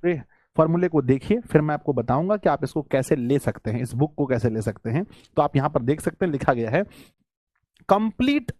पूरे फॉर्मूले को देखिए, फिर मैं आपको बताऊंगा कि आप इसको कैसे ले सकते हैं, इस बुक को कैसे ले सकते हैं। तो आप यहां पर देख सकते हैं लिखा गया है कंप्लीट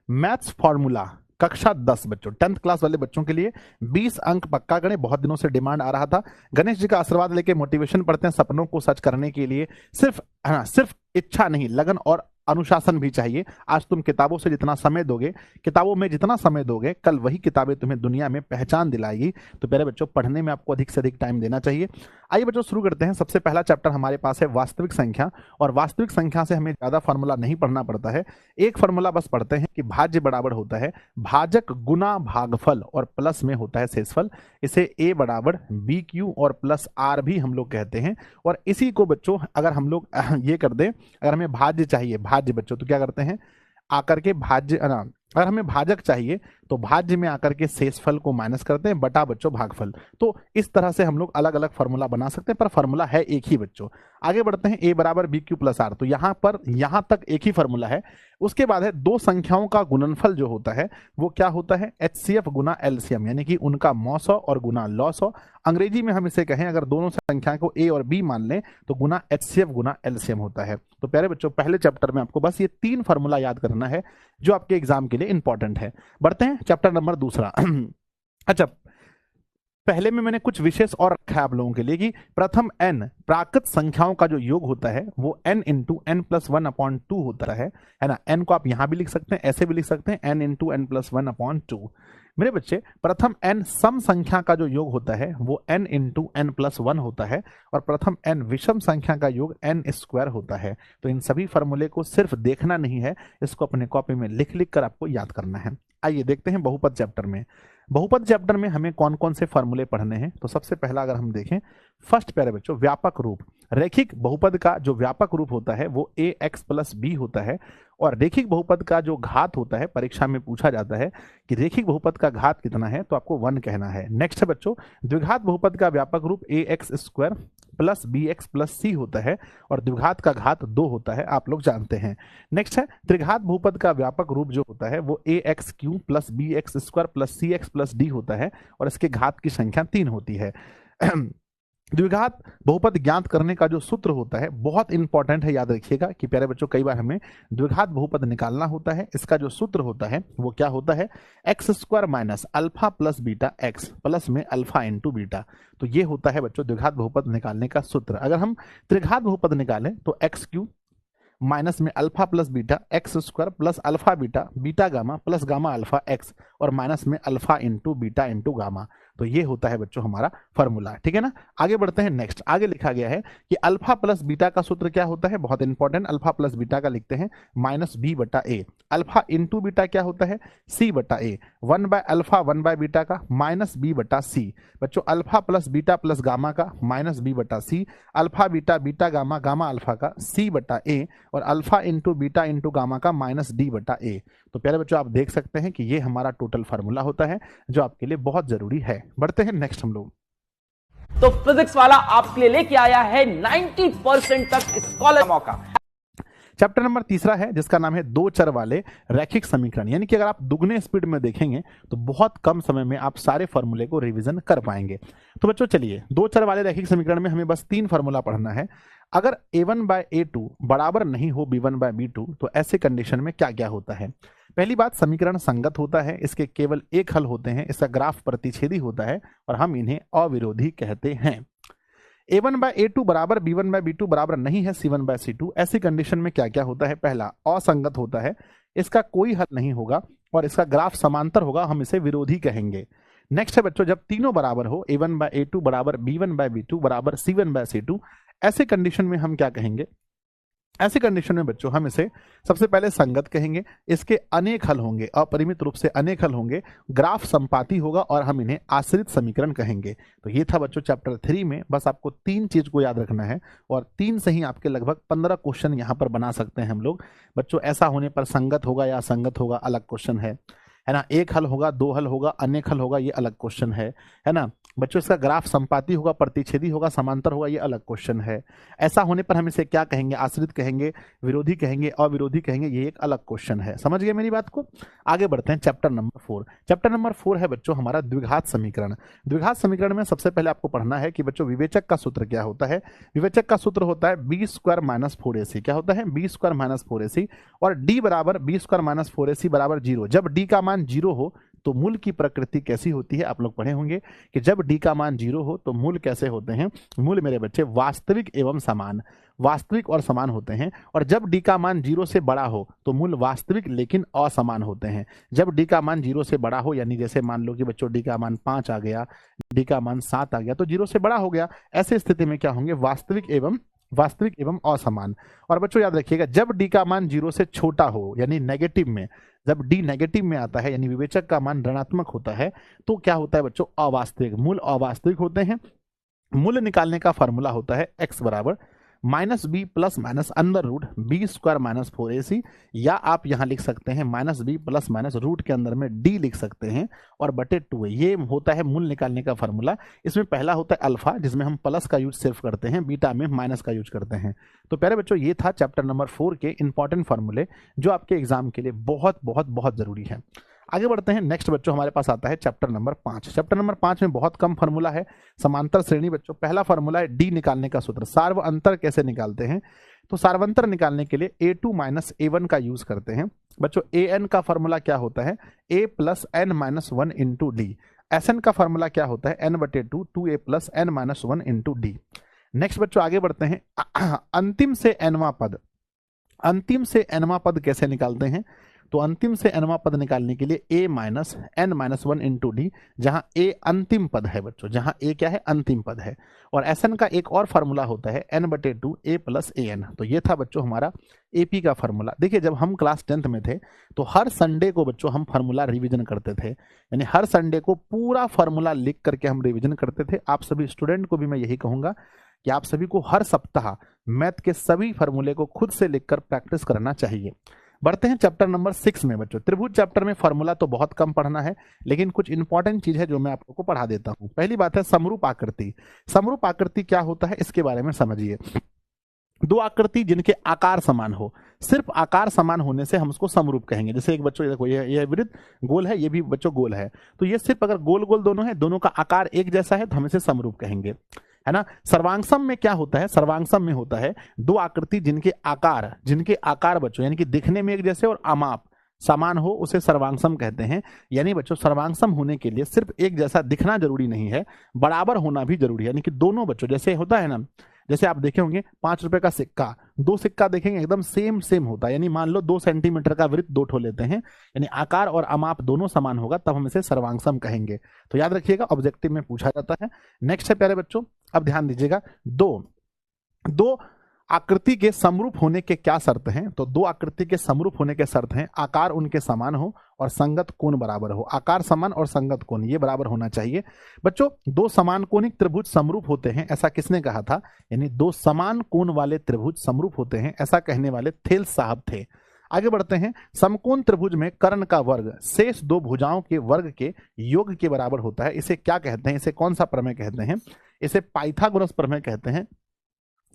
मैथ्स फॉर्मूला कक्षा 10 बच्चों, 10th क्लास वाले बच्चों के लिए 20 अंक पक्का गणित, बहुत दिनों से डिमांड आ रहा था। गणेश जी का आशीर्वाद लेके मोटिवेशन पढ़ते हैं सपनों को सच करने के लिए। सिर्फ सिर्फ इच्छा नहीं, लगन और अनुशासन भी चाहिए। आज तुम किताबों से जितना समय दोगे, किताबों में जितना समय दोगे, कल वही किताबें तुम्हें दुनिया में पहचान दिलाएगी। तो प्यारे बच्चों, पढ़ने में आपको अधिक से अधिक टाइम देना चाहिए। आइए बच्चों शुरू करते हैं। सबसे पहला चैप्टर हमारे पास है वास्तविक संख्या, और वास्तविक संख्या से हमें ज्यादा फॉर्मूला नहीं पढ़ना पड़ता है। एक फॉर्मूला बस पढ़ते हैं कि भाज्य बराबर होता है भाजक गुना भागफल और प्लस में होता है शेषफल। इसे a बराबर बी क्यू और प्लस आर भी हम लोग कहते हैं। और इसी को बच्चों अगर हम लोग ये कर दें, अगर हमें भाज्य चाहिए, भाज्य बच्चों, तो क्या करते हैं, आकर के भाज्य अगर हमें भाजक चाहिए तो भाज्य में आकर के शेषफल को माइनस करते हैं बटा बच्चों भागफल। तो इस तरह से हम लोग अलग अलग फॉर्मूला बना सकते हैं, पर फॉर्मूला है एक ही बच्चों। आगे बढ़ते हैं, a बराबर बी क्यू प्लस आर, तो यहां पर यहां तक एक ही फॉर्मूला है। उसके बाद है दो संख्याओं का गुणनफल जो होता है वो क्या होता है, एचसीएफ गुना एलसीएम, यानी कि उनका मौसौ और गुना लॉसौ। अंग्रेजी में हम इसे कहें, अगर दोनों संख्या को a और b मान लें तो गुना एचसीएफ गुना एलसीएम होता है। तो प्यारे बच्चों, पहले चैप्टर में आपको बस ये 3 फॉर्मूला याद करना है जो आपके एग्जाम के लिए इंपॉर्टेंट है। बढ़ते हैं चैप्टर नंबर दूसरा। अच्छा, पहले में मैंने कुछ विशेष और रखा है आप लोगों के लिए कि प्रथम n प्राकृत संख्याओं का जो योग होता है वो n इंटू एन प्लस 1/2 होता है ना। n को आप यहां भी लिख सकते हैं, ऐसे भी लिख सकते हैं, n इंटू एन प्लस 1/2। मेरे बच्चे, प्रथम n सम संख्या का जो योग होता है वो n इंटू एन प्लस 1 होता है, और प्रथम n विषम संख्या का योग n स्क्वायर होता है। तो इन सभी फॉर्मूले को सिर्फ देखना नहीं है, इसको अपने कॉपी में लिख लिख कर आपको याद करना है। आइए देखते हैं बहुपद चैप्टर में। बहुपद चैप्टर में हमें कौन कौन से फॉर्मूले पढ़ने हैं। तो सबसे पहला अगर हम देखें, फर्स्ट प्यारे बच्चों, व्यापक रूप। रैखिक बहुपद का जो व्यापक रूप होता है वो ए एक्स प्लस बी होता है, और रेखिक बहुपद का जो घात होता है, परीक्षा में पूछा जाता है कि रेखिक बहुपद का घात कितना है, तो आपको 1 कहना है। नेक्स्ट है बच्चों, द्विघात बहुपद का व्यापक रूप a x square plus b x plus c होता है, और द्विघात का घात 2 होता है, आप लोग जानते हैं। नेक्स्ट है त्रिघात बहुपद का व्यापक रूप जो होता है वो a x cube plus b x square plus c x plus d होता है, और इसके घात की संख्या 3 होती है। द्विघात बहुपद ज्ञात करने का जो सूत्र होता है बहुत इंपॉर्टेंट है, याद रखिएगा कि प्यारे बच्चों कई बार हमें द्विघात बहुपद निकालना होता है। इसका जो सूत्र होता है वो क्या होता है, x square minus alpha plus beta x plus में अल्फा इंटू बीटा। तो ये होता है बच्चों द्विघात बहुपद निकालने का सूत्र। अगर हम त्रिघात बहुपद निकालें तो एक्स क्यू माइनस में alpha plus beta x square plus alpha beta beta gamma plus gamma alpha x, और माइनस में alpha into beta into gamma. तो ये होता है बच्चों हमारा फॉर्मूला, ठीक है ना। आगे बढ़ते हैं। नेक्स्ट आगे लिखा गया है कि अल्फा प्लस बीटा का सूत्र क्या होता है, बहुत इंपॉर्टेंट। अल्फा प्लस बीटा का लिखते हैं माइनस बी बटा ए। अल्फा इंटू बीटा क्या होता है, सी बटा A. 1 by alpha 1 by beta का माइनस बी बटा सी। बच्चों alpha plus beta plus gamma का माइनस बी बटा C. Alpha beta beta gamma gamma alpha का सी बटा ए, और alpha into beta into gamma का माइनस डी बटा ए। तो प्यारे बच्चों आप देख सकते हैं कि ये हमारा टोटल फार्मूला होता है जो आपके लिए बहुत जरूरी है। बढ़ते हैं नेक्स्ट हम लोग। तो फिजिक्स वाला आपके लिए लेके आया है 90% तक स्कॉलर मौका। चैप्टर नंबर तीसरा है जिसका नाम है दो चर वाले रैखिक समीकरण, यानी कि अगर आप दुगने स्पीड में देखेंगे तो बहुत कम समय में आप सारे फॉर्मूले को रिवीजन कर पाएंगे। तो बच्चों चलिए, दो चर वाले रैखिक समीकरण में हमें बस 3 फॉर्मूला पढ़ना है। अगर a1 बाय a2 बराबर नहीं हो b1 बाय b2 तो ऐसे कंडीशन में क्या क्या होता है। पहली बात, समीकरण संगत होता है, इसके केवल एक हल होते हैं, इसका ग्राफ प्रतिच्छेदी होता है और हम इन्हें अविरोधी कहते हैं। a1 बाय a2 बराबर b1 बाय b2 बराबर नहीं है c1 बाय c2, ऐसी कंडीशन में क्या क्या होता है। पहला, असंगत होता है, इसका कोई हल नहीं होगा और इसका ग्राफ समांतर होगा, हम इसे विरोधी कहेंगे। नेक्स्ट है बच्चों, जब तीनों बराबर हो, a1 बाय a2 बराबर b1 बाय b2 बराबर c1 बाय c2, ऐसे कंडीशन में हम क्या कहेंगे, ऐसी कंडीशन में बच्चों हम इसे सबसे पहले संगत कहेंगे, इसके अनेक हल होंगे, अपरिमित रूप से अनेक हल होंगे, ग्राफ संपाती होगा और हम इन्हें आश्रित समीकरण कहेंगे। तो ये था बच्चों चैप्टर 3 में, बस आपको 3 चीज को याद रखना है और 3 से ही आपके लगभग 15 क्वेश्चन यहाँ पर बना सकते हैं हम लोग। बच्चों ऐसा होने पर संगत होगा या असंगत होगा अलग क्वेश्चन है है ना, एक हल होगा, दो हल होगा, अनेक हल होगा, ये अलग क्वेश्चन है ना बच्चों। इसका ग्राफ संपाती होगा, प्रतिच्छेदी होगा, समांतर होगा, ये अलग क्वेश्चन है। ऐसा होने पर हम इसे क्या कहेंगे, आश्रित कहेंगे, विरोधी कहेंगे, अविरोधी कहेंगे, ये एक अलग क्वेश्चन है। समझ गए मेरी बात को। आगे बढ़ते हैं चैप्टर नंबर 4। चैप्टर नंबर 4 है बच्चों हमारा द्विघात समीकरण। द्विघात समीकरण में सबसे पहले आपको पढ़ना है कि बच्चों विवेचक का सूत्र क्या होता है। विवेचक का सूत्र होता है बी स्क्वायर माइनस 4ac। क्या होता है, बी स्क्वायर माइनस 4ac, और डी बराबर बी स्क्वायर माइनस 4ac बराबर 0। जब डी का मान 0 हो तो मूल की प्रकृति कैसी होती है, आप लोग पढ़े होंगे कि जब डी का मान 0 हो तो मूल कैसे होते हैं। मूल मेरे बच्चे वास्तविक एवं समान, वास्तविक और समान होते हैं। और जब डी का मान 0 से बड़ा हो तो मूल वास्तविक लेकिन असमान होते हैं। जब डी का मान 0 से बड़ा हो, यानी जैसे मान लो कि बच्चों डी का मान 5 आ गया, डी का मान 7 आ गया, तो 0 से बड़ा हो गया, ऐसे स्थिति में क्या होंगे, वास्तविक एवं असमान। और बच्चों याद रखिएगा, जब डी का मान 0 से छोटा हो, यानी नेगेटिव में, जब डी नेगेटिव में आता है, यानी विवेचक का मान ऋणात्मक होता है, तो क्या होता है बच्चों, अवास्तविक। मूल अवास्तविक होते हैं। मूल्य निकालने का फॉर्मूला होता है x बराबर minus b plus minus under root b square minus 4ac, या आप यहां लिख सकते हैं minus b plus minus root के अंदर में d लिख सकते हैं और बटे 2। ये होता है मूल निकालने का फॉर्मूला। इसमें पहला होता है अल्फा, जिसमें हम प्लस का यूज सिर्फ करते हैं, बीटा में माइनस का यूज करते हैं। तो प्यारे बच्चों, ये था चैप्टर नंबर 4 के इंपॉर्टेंट फॉर्मूले जो आपके एग्जाम के लिए बहुत बहुत बहुत जरूरी है। आगे बढ़ते हैं। नेक्स्ट बच्चों हमारे पास आता है चैप्टर नंबर 5। चैप्टर नंबर 5 में बहुत कम फार्मूला है, समांतर श्रेणी। बच्चों पहला फार्मूला है डी निकालने का सूत्र। सार्व अंतर कैसे निकालते हैं, तो सार्वंतर निकालने के लिए a2 माइनस a1 का यूज करते हैं। बच्चों an का फार्मूला क्या होता है, a plus n minus 1 into D. sn का फार्मूला क्या होता है, n बटे 2 2a plus n minus 1 into D. Next बच्चों आगे बढ़ते हैं। अंतिम से nवां पद, अंतिम से nवां पद कैसे निकालते हैं, तो अंतिम से nवां पद निकालने के लिए a minus n minus 1 into D, जहां a अंतिम पद है बच्चों, जहां a क्या है, अंतिम पद है। और Sn का एक और फार्मूला होता है n बटे 2 a प्लस an। तो ये था बच्चों हमारा AP का फार्मूला। देखिए जब हम क्लास 10th में थे तो हर संडे को बच्चों हम फार्मूला रिवीजन करते थे, यानी हर संडे को पूरा फार्मूला लिख करके हम रिवीजन करते थे। आप सभी स्टूडेंट को भी मैं यही कहूंगा कि आप सभी को हर सप्ताह मैथ के सभी फार्मूले को खुद से लिखकर प्रैक्टिस करना चाहिए। बढ़ते हैं चैप्टर नंबर 6 में। बच्चों त्रिभुज चैप्टर में फार्मूला तो बहुत कम पढ़ना है, लेकिन कुछ इंपॉर्टेंट चीज है जो मैं आप लोगों को पढ़ा देता हूं। पहली बात है समरूप आकृति। समरूप आकृति क्या होता है, इसके बारे में समझिए। दो आकृति जिनके आकार समान हो, सिर्फ आकार समान होने से हम उसको समरूप कहेंगे। जैसे एक बच्चों देखो, ये वृत्त गोल है, ये भी बच्चों गोल है, तो ये सिर्फ अगर गोल गोल दोनों है, दोनों का आकार एक जैसा है, तो हम इसे समरूप कहेंगे, है ना। सर्वांगसम में क्या होता है, सर्वांगसम में होता है दो आकृति जिनके आकार बच्चों यानी कि दिखने में एक जैसे और अमाप समान हो, उसे सर्वांगसम कहते हैं। यानी बच्चों सर्वांगसम होने के लिए सिर्फ एक जैसा दिखना जरूरी नहीं है, बराबर होना भी जरूरी है। यानी कि दोनों बच्चों, जैसे होता है ना, जैसे आप देखे होंगे 5 रुपए का सिक्का, दो सिक्का देखेंगे एकदम सेम होता है, यानी मान लो 2 सेंटीमीटर का वृत्त दो ठो लेते हैं, यानी आकार और अमाप दोनों समान होगा, तब हम इसे सर्वांगसम कहेंगे। तो याद रखिएगा, ऑब्जेक्टिव में पूछा जाता है। नेक्स्ट है प्यारे बच्चों, अब ध्यान दीजिएगा, दो आकृति के समरूप होने के क्या शर्त हैं, तो दो आकृति के समरूप होने के शर्त हैं, आकार उनके समान हो और संगत कोण बराबर हो। आकार समान और संगत कोण ये बराबर होना चाहिए। बच्चों दो समान कोणिक त्रिभुज समरूप होते हैं, ऐसा किसने कहा था, यानी दो समान कोण वाले त्रिभुज समरूप होते हैं, ऐसा कहने वाले थेल्स साहब थे। आगे बढ़ते हैं। समकोण त्रिभुज में कर्ण का वर्ग शेष दो भुजाओं के वर्ग के योग के बराबर होता है। इसे क्या कहते हैं, इसे कौन सा प्रमेय कहते हैं, इसे पाइथागोरस प्रमेय कहते हैं,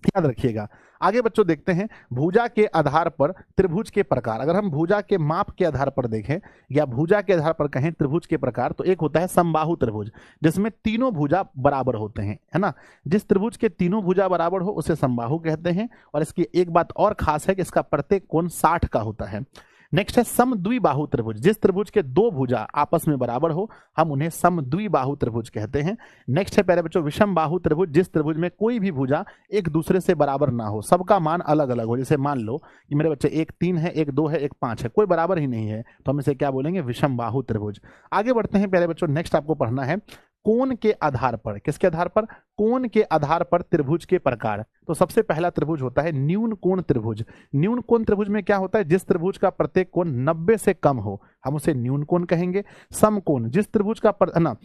याद रखिएगा। आगे बच्चों देखते हैं भुजा के आधार पर त्रिभुज के प्रकार। अगर हम भुजा के माप के आधार पर देखें या भुजा के आधार पर कहें त्रिभुज के प्रकार, तो एक होता है समबाहु त्रिभुज, जिसमें तीनों भुजा बराबर होते हैं, है ना। जिस त्रिभुज के तीनों भुजा बराबर हो उसे समबाहु कहते हैं। और इसकी एक बात और खास है कि इसका प्रत्येक कोण 60 का होता है। नेक्स्ट है समद्विबाहु त्रिभुज। जिस त्रिभुज के दो भुजा आपस में बराबर हो हम उन्हें समद्विबाहु त्रिभुज कहते हैं। नेक्स्ट है प्यारे बच्चों विषम बाहु त्रिभुज। जिस त्रिभुज में कोई भी भुजा एक दूसरे से बराबर ना हो, सबका मान अलग अलग हो। जैसे मान लो कि मेरे बच्चे एक 3 है, एक 2 है, एक 5 है, कोई बराबर ही नहीं है, तो हम इसे क्या बोलेंगे, विषम बाहु त्रिभुज। आगे बढ़ते हैं प्यारे बच्चों, नेक्स्ट आपको पढ़ना है कोण के आधार पर। किसके आधार पर, कोण के आधार पर त्रिभुज के प्रकार। तो सबसे पहला त्रिभुज होता है न्यून कोण त्रिभुज। न्यून कोण त्रिभुज में क्या होता है, जिस त्रिभुज का प्रत्येक कोण 90 से कम हो हम उसे न्यून कोण कहेंगे। समकोण, जिस त्रिभुज का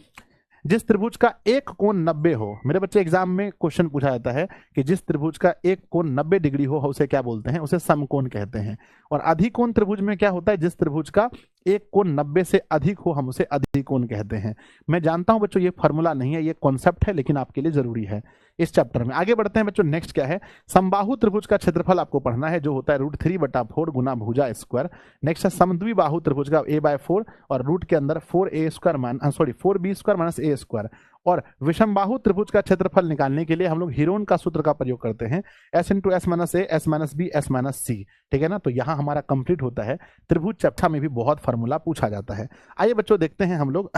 जिस त्रिभुज का एक कोण 90 हो, मेरे बच्चे एग्जाम में क्वेश्चन पूछा जाता है कि जिस त्रिभुज का एक कोण 90 डिग्री हो उसे क्या बोलते हैं, उसे समकोण कहते हैं। और अधिकोण त्रिभुज में क्या होता है, जिस त्रिभुज का एक कोण 90 से अधिक हो हम उसे अधिकोण कहते हैं। मैं जानता हूं बच्चों ये फॉर्मूला नहीं है, ये कॉन्सेप्ट है, लेकिन आपके लिए जरूरी है इस चैप्टर में। आगे बढ़ते हैं बच्चों, नेक्स्ट क्या है, समबाहु त्रिभुज का क्षेत्रफल आपको पढ़ना है, जो होता है √3/4 गुना भुजा स्क्वायर। नेक्स्ट है समद्विबाहु त्रिभुज का a/4 और रूट के अंदर 4b² - a²। और विषमबाहु त्रिभुज का क्षेत्रफल निकालने के लिए हम लोग हीरोन का सूत्र का प्रयोग करते हैं, s × s - a s - b s - c, ठीक है ना। तो यहां हमारा कंप्लीट होता है। त्रिभुज चैप्टर में भी बहुत फार्मूला पूछा जाता है। आइए बच्चों देखते हैं हम लोग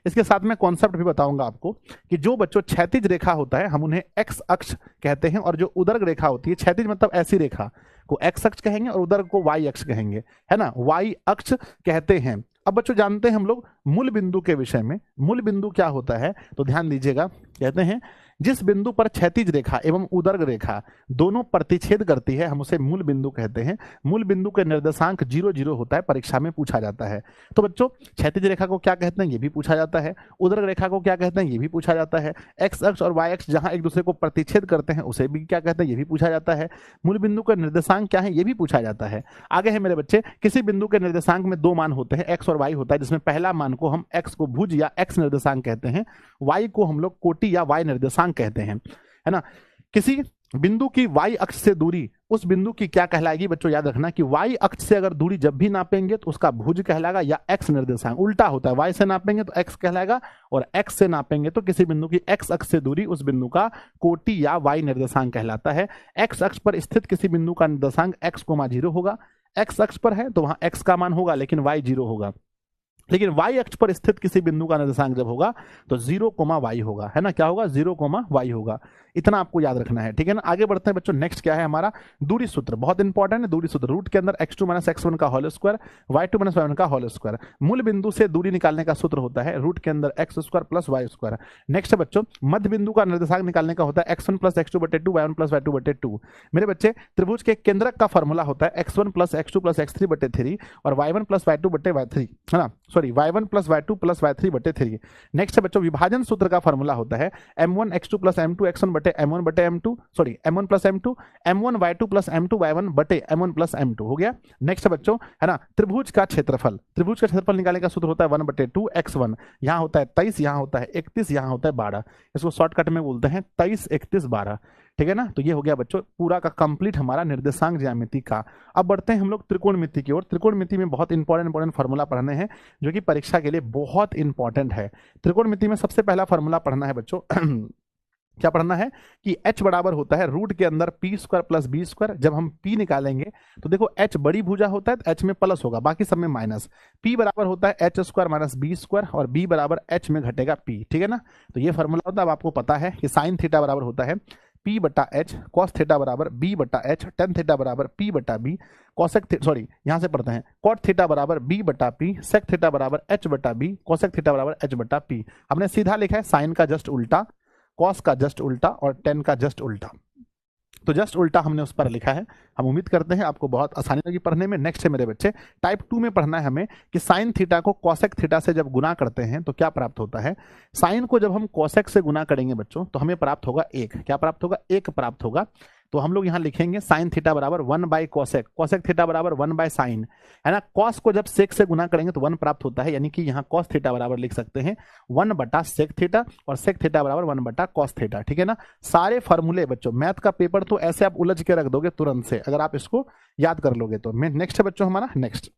इसके साथ में कॉन्सेप्ट भी बताऊंगा आपको कि जो बच्चों क्षैतिज रेखा होता है हम उन्हें एक्स अक्ष कहते हैं, और जो उदर्ग रेखा होती है, क्षैतिज मतलब ऐसी रेखा को एक्स अक्ष कहेंगे और उदर्ग को वाई अक्ष कहेंगे, है ना, वाई अक्ष कहते हैं। अब बच्चों जानते हैं हम लोग मूल बिंदु के विषय में। मूल बिंदु क्या होता है तो ध्यान दीजिएगा, कहते हैं जिस बिंदु पर क्षैतिज रेखा एवं उदर्ग रेखा दोनों प्रतिच्छेद करती है हम उसे मूल बिंदु कहते हैं। मूल बिंदु के निर्देशांक 0 0 होता है, परीक्षा में पूछा जाता है। तो बच्चों क्षैतिज रेखा को क्या कहते हैं ये भी पूछा जाता है, उदर्ग रेखा को क्या कहते हैं ये भी पूछा जाता है, एक्स अक्ष और वाई अक्ष जहां एक दूसरे को प्रतिच्छेद करते हैं उसे भी क्या कहते हैं ये भी पूछा जाता है, मूल बिंदु का निर्देशांक क्या है ये भी पूछा जाता है। आगे है मेरे बच्चे, किसी बिंदु के निर्देशांक में 2 मान होते हैं, एक्स और वाई होता है, जिसमें पहला मान को हम एक्स को भुज या एक्स निर्देशांक कहते हैं, वाई को हम लोग कोटि या वाई निर्देशांक कहते हैं, है ना। किसी बिंदु की वाई अक्ष से दूरी उस बिंदु की क्या कहलाएगी बच्चों, याद रखना कि वाई अक्ष से अगर दूरी जब भी नापेंगे तो उसका भुज कहलाएगा या एक्स निर्देशांक। उल्टा होता है, वाई से नापेंगे तो एक्स कहलाएगा और एक्स से नापेंगे तो किसी बिंदु की एक्स अक्ष से दूरी उस बिंदु का कोटि या वाई निर्देशांक कहलाता है। एक्स अक्ष पर स्थित किसी बिंदु का निर्देशांक x, 0 होगा। एक्स अक्ष पर है तो वहां x का मान होगा लेकिन y 0 होगा, लेकिन y अक्ष पर स्थित किसी बिंदु का निर्देशांक जब होगा तो 0, y होगा, है ना, क्या होगा 0, y होगा। इतना आपको याद रखना है, ठीक है ना। आगे बढ़ते हैं बच्चों, नेक्स्ट क्या है हमारा दूरी सूत्र, बहुत इंपॉर्टेंट है दूरी सूत्र। रूट के अंदर x2 - x1 का होल स्क्वायर, y2 - y1 का होल स्क्वायर। मूल बिंदु से दूरी निकालने का सूत्र होता है रूट के अंदर x² + y²। नेक्स्ट है बच्चों, मध्य बिंदु का निर्देशांक निकालने का होता है x1 + x2/2 y1 + y2/2। मेरे बच्चे त्रिभुज के केंद्रक का फॉर्मूला होता है x1 + x2 + x3/3 और y1 + y2/y3, है ना, sorry y1 + y2 + y3/3। Next है बच्चों, विभाजन सूत्र का फॉर्मूला होता है m1 x2 + m2 x1/m1/m2, sorry m1 + m2 m1 y2 + m2 y1/m1 + m2 हो गया। नेक्स्ट है बच्चों, है ना, त्रिभुज का क्षेत्रफल। त्रिभुज का क्षेत्रफल निकालने का सूत्र होता है 1/2 x1, यहाँ होता है 23, यहाँ होता है 31, यहाँ होता है 12। इसको शॉर्टकट में बोलते हैं 23, 31, 12, ठीक है ना। तो ये हो गया बच्चों पूरा का कंप्लीट हमारा निर्देशांक ज्यामिति का। अब बढ़ते हैं हम लोग त्रिकोणमिति की ओर। त्रिकोणमिति में बहुत इंपॉर्टेंट फॉर्मूला पढ़ने हैं जो कि परीक्षा के लिए बहुत इंपॉर्टेंट है। त्रिकोणमिति में सबसे पहला फॉर्मूला पढ़ना है बच्चों क्या पढ़ना है कि h बराबर होता है रूट के अंदर p² + b²। जब हम p निकालेंगे तो देखो h बड़ी भुजा होता है तो h में प्लस होगा, बाकी सब में माइनस। p बराबर होता है h² - b² और b बराबर h में घटेगा p, ठीक है ना। तो ये फॉर्मूला होता है, अब आपको पता है कि साइन थीटा बराबर होता है p/h, कॉस थीटा बराबर b/h, टेन थीटा बराबर p/b, कॉसेक सॉरी यहाँ से पढ़ते हैं कॉट थीटा बराबर b/p, सेक थीटा बराबर h/b, कॉसेक थीटा बराबर h/p। हमने सीधा लिखा है साइन का जस्ट उल्टा, कॉस का जस्ट उल्टा और टेन का जस्ट उल्टा, तो जस्ट उल्टा हमने उस पर लिखा है। हम उम्मीद करते हैं आपको बहुत आसानी लगी पढ़ने में। नेक्स्ट है मेरे बच्चे, टाइप 2 में पढ़ना है हमें कि साइन थीटा को कॉसेक थीटा से जब गुना करते हैं तो क्या प्राप्त होता है। साइन को जब हम कॉसेक से गुना करेंगे बच्चों तो हमें प्राप्त होगा 1, क्या प्राप्त होगा 1 प्राप्त होगा। तो हम लोग यहाँ लिखेंगे साइन थीटा बराबर 1/कॉसेक, कॉसेक थीटा बराबर 1/साइन, है ना। कॉस को जब सेक से गुना करेंगे तो 1 प्राप्त होता है, यानी कि यहाँ कॉस थीटा बराबर लिख सकते हैं 1/सेक थीटा और सेक थीटा बराबर 1/कॉस थीटा, ठीक है ना। सारे फॉर्मूले बच्चों, मैथ का पेपर तो ऐसे आप उलझ के रख दोगे तुरंत से अगर आप इसको याद कर लोगे तो। नेक्स्ट है बच्चों हमारा, नेक्स्ट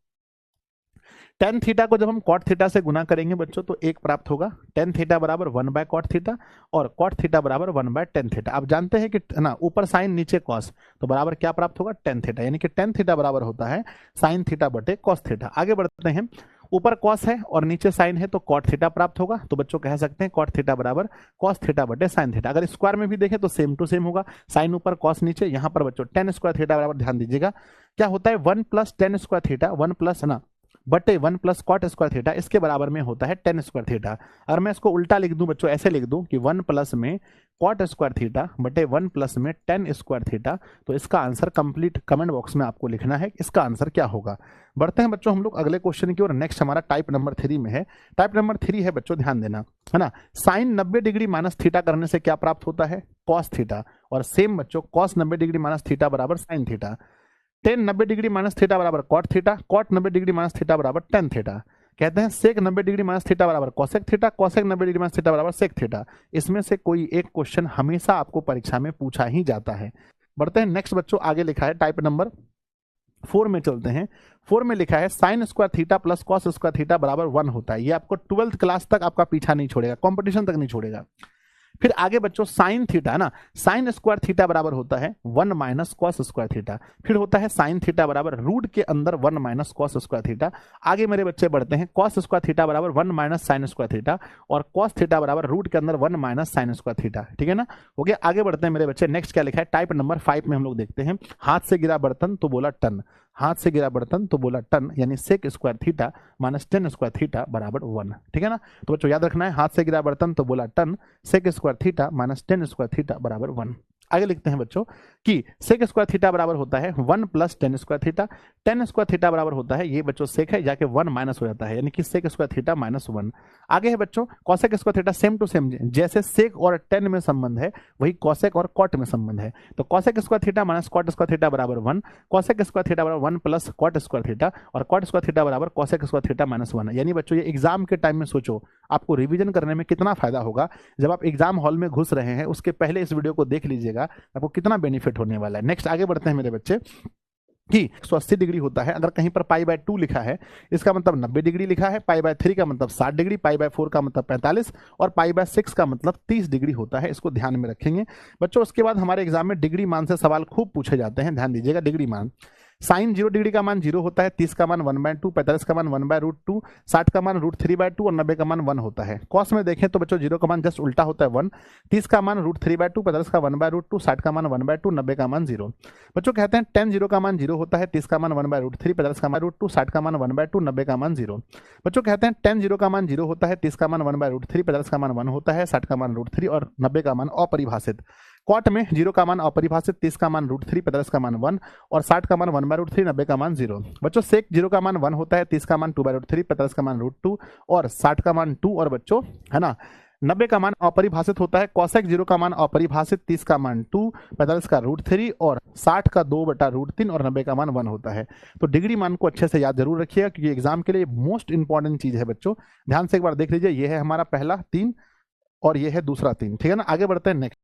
टेन थीटा को जब हम कॉट थीटा से गुना करेंगे बच्चों तो 1 प्राप्त होगा। टेन थीटा बराबर 1/कॉट थीटा और कॉट थीटा बराबर 1/टेन थीटा। आप जानते हैं कि ना ऊपर साइन नीचे कॉस, तो बराबर क्या प्राप्त होगा टेन थीटा, यानी कि टेन थीटा बराबर होता है साइन थीटा बटे कॉस थीटा। आगे बढ़ते हैं, ऊपर कॉस है और नीचे साइन है तो कॉट थीटा प्राप्त होगा, तो बच्चों कह सकते हैं कॉट थीटा बराबर कॉस थीटा बटे साइन थीटा। अगर स्क्वायर में भी देखें तो सेम टू सेम होगा, साइन ऊपर कॉस नीचे। यहाँ पर बच्चों टेन स्क्वायर थीटा बराबर, ध्यान दीजिएगा क्या होता है 1 + टेन स्क्वायर थीटा, 1 प्लस ना बटे 1 + कॉट स्क्वायर थीटा, इसके बराबर में होता है टेन स्क्वायर थीटा। अगर मैं इसको उल्टा लिख दूं बच्चों, ऐसे लिख दूं कि 1 प्लस में कॉट स्क्वायर थीटा बटे 1 प्लस में टेन स्क्वायर थीटा, तो इसका आंसर कंप्लीट कमेंट बॉक्स में आपको लिखना है इसका आंसर क्या होगा। बढ़ते हैं बच्चों हम लोग अगले क्वेश्चन की ओर। नेक्स्ट हमारा टाइप नंबर 3 में है। टाइप नंबर 3 है बच्चों, ध्यान देना, है ना। साइन 90 डिग्री माइनस थीटा करने से क्या प्राप्त होता है, कॉस थीटा, और सेम बच्चों कॉस 90 डिग्री माइनस थीटा बराबर sine theta. Tan 90 degree minus theta बराबर cot theta, cot 90 degree minus theta बराबर टेन थीटा। कहते हैं सेक 90 डिग्री माइनस थीटा बराबर cosec theta, cosec 90 degree minus theta बराबर sec theta. इसमें से कोई एक क्वेश्चन हमेशा आपको परीक्षा में पूछा ही जाता है। बढ़ते हैं नेक्स्ट बच्चों, आगे लिखा है टाइप नंबर 4 में चलते हैं। 4 में लिखा है sine square theta plus cos square theta बराबर 1 होता है। ये आपको 12th क्लास तक आपका पीछा नहीं छोड़ेगा, कंपटीशन तक नहीं छोड़ेगा। फिर आगे बच्चों साइन थीटा है ना, साइन स्क्वायर थीटा बराबर होता है 1 माइनस कॉस स्क्वायर थीटा। फिर होता है साइन थीटा बराबर रूट के अंदर 1 माइनस कॉस स्क्वायर थीटा। आगे मेरे बच्चे बढ़ते हैं, कॉस स्क्वायर थीटा बराबर 1 माइनस साइन स्क्वायर थीटा, और कॉस थीटा बराबर रूट के अंदर 1 माइनस साइन स्क्वायर थीटा। ठीक है ना, हो गया। आगे बढ़ते हैं मेरे बच्चे, नेक्स्ट क्या लिखा है टाइप नंबर 5 में हम लोग देखते हैं। हाथ से गिरा बर्तन तो बोला टन, हाथ से गिरा बर्तन तो बोला टन, यानी sec square theta minus tan square theta बराबर 1। ठीक है ना, तो बच्चों याद रखना है, हाथ से गिरा बर्तन तो बोला टन, sec square theta minus tan square theta बराबर 1। आगे लिखते हैं बच्चों कि सेक स्क्वायर थीटा बराबर होता है 1 plus ten square theta, ten square theta बराबर होता है, ये बच्चों सेक है, जाके 1 माइनस हो जाता है, यानी कि सेक स्क्वायर थीटा माइनस 1। आगे है बच्चों cosec square theta, same to same, जैसे सेक और टेन में संबंध है वही कॉसेक और कॉट में संबंध है। तो cosec square theta minus cot square theta बराबर 1, कॉसेक स्क्वायर थीटा बराबर 1 प्लस कॉट स्क्वायर थीटा, और कॉट स्क्वायर थीटा बराबर कॉसेक स्क्वायर थीटा माइनस 1। यानी बच्चों ये एग्जाम के टाइम में सोचो आपको रिवीजन करने में कितना फायदा होगा। जब आप एग्जाम हॉल में घुस रहे हैं उसके पहले इस वीडियो को देख लीजिएगा, आपको कितना बेनिफिट होने वाला है। नेक्स्ट आगे बढ़ते हैं मेरे बच्चे कि 180 डिग्री होता है, अगर कहीं पर पाई बाय 2 लिखा है इसका मतलब 90 डिग्री लिखा है, पाई बाय 3 का मतलब 60 डिग्री, पाई बाय 4 का मतलब 45, और पाई बाय 6 का मतलब 30 डिग्री होता है। इसको ध्यान में रखेंगे बच्चों। उसके बाद हमारे एग्जाम में डिग्री मान से सवाल खूब पूछे जाते हैं, ध्यान दीजिएगा। डिग्री मान, साइन 0 डिग्री का मान 0 होता है, 30 का मान 1/2, 45 का मान 1/√2, 60 का मान √3/2 और 90 का मान 1 होता है। कॉस में देखें तो बच्चों 0 का मान जस्ट उल्टा होता है 1, 30 का मान √3/2, 50 का 1/√2, 60 का मान 1/2, 90 का मान 0। बच्चों कहते हैं tan 0 का मान 0 होता है, 30 का मान 1/√3, 50 का मान √2, 60 का मान 1/2, 90 का मान 0। बच्चों कहते हैं tan 0 का मान 0 होता है, 30 का मान 1/√3, 50 का मान 1 होता है, 60 का मान √3 और 90 का मान अपरिभाषित। कॉट में 0 का मान अपरिभाषित, 30 का मान √3, 50 का मान 1 और 60 का मान 1/√3, 90 का मान 0। बच्चों सेक 0 का मान 1 होता है, 30 का मान 2/√3, 50 का मान √2 और 60 का मान 2, और बच्चों है ना 90 का मान अपरिभाषित होता है। कॉसेक 0 का मान अपरिभाषित, 30 का मान 2, 45 का √3 और 60 का 2/√3 और 90 का मान 1 होता है। तो डिग्री मान को अच्छे से याद जरूर रखिएगा क्योंकि एग्जाम के लिए मोस्ट इंपॉर्टेंट चीज है बच्चों। ध्यान से एक बार देख लीजिए, ये है हमारा पहला 3 और ये है दूसरा 3। ठीक है ना, आगे बढ़ते हैं नेक्स्ट।